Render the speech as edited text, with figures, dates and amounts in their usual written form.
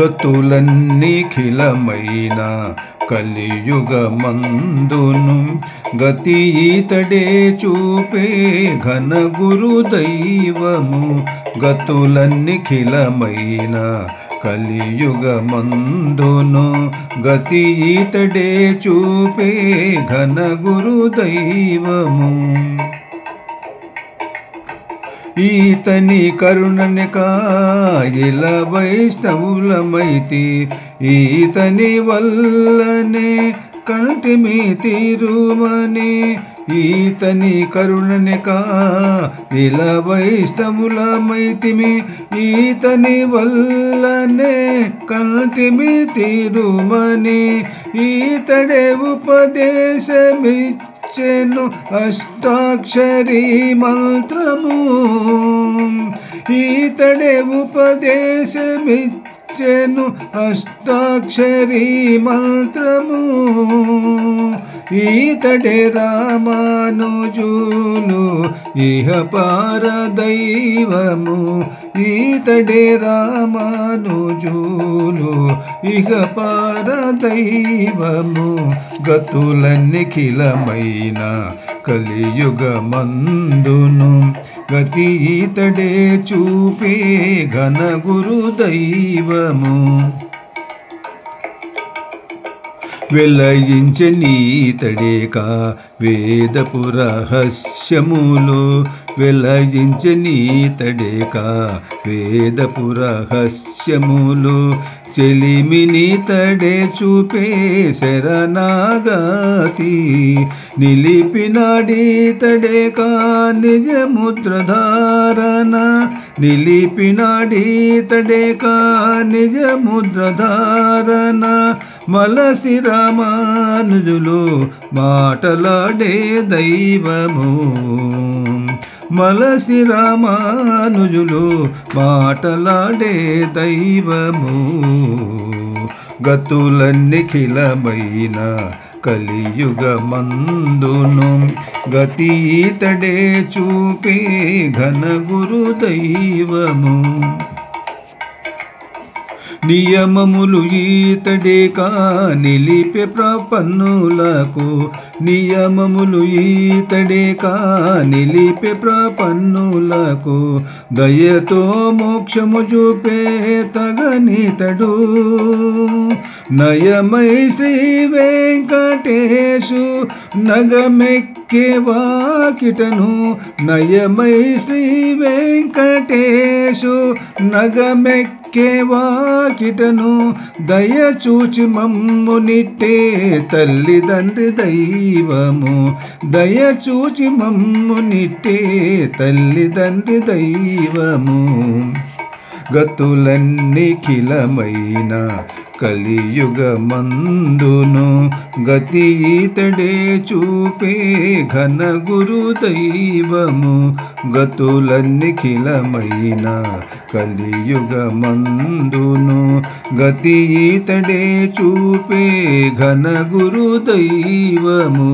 గతులన్నిఖిలమైన కలియుగమందును గతి ఈతడే చూపే ఘన గురు దైవము. గతులన్నిఖిలమైన కలియుగమందును గతి ఈతడే చూపే ఘన గురు దైవము. ఈతని కరుణనిక ఇల వైష్ణవులమైతి, ఈతని వల్లనే కంటిమి తీరుమని. ఈతని కరుణనిక ఇల వైష్ణవులమైతిమి, ఈతని వల్లనే కంటిమి తీరుమని. ఈతడే ఉపదేశమిచ్చెను అష్టాక్షరీ మంత్రము, ఈతడే ఉపదేశమిచ్చెను అష్టాక్షరీ మంత్రము. ఈతడే రామానుజులు ఇహపార దైవము, ఈతడే రామానుజులు ఇహపార దైవము. గతులన్నిఖిలమైన కలియుగమందును గతి ఈతడే చూపే ఘన గురు దైవము. వెలయించనీతడేక వేదపు రహస్యములు, వెలయించనీతడేక వేదపు రహస్యములు. చెలిమినీతడే చూపే శరణాగతి, నిలిపినాడీతడేక నిజ ముద్రధారణ. నిలిపినాడీతడేక నిజ ముద్రధారణ. మలసి రామానుజులు మాటలాడే దైవము, మలసి రామానుజులు మాటలాడే దైవము. గతులన్నిఖిలమైన కలియుగమందును గతి ఈతడే చూపే ఘన గురు దైవము. నియమములు ఈతడేక నిలిపే ప్రపన్నులకు, నియమములు ఈతడేక నిలిపే ప్రపన్నులకు. దయతో మోక్షము చూపే తగనితడు, నయమై శ్రీ వెంకటేశు నగమెక్కే వాకిటను. నయమై శ్రీ వెంకటేశు నగమెక్కే వాకిటను. దయచూచి మమ్మునిట్టే తల్లిదండ్రి దైవము, దయచూచి మమ్మునిట్టే తల్లిదండ్రి దైవము. గతులన్నిఖిలమైన కలియుగమందును గతి ఈతడే చూపే ఘన గురు దైవము. గతులన్నిఖిలమైన కలియుగమందును గతి ఈతడే చూపే ఘన గురు దైవము.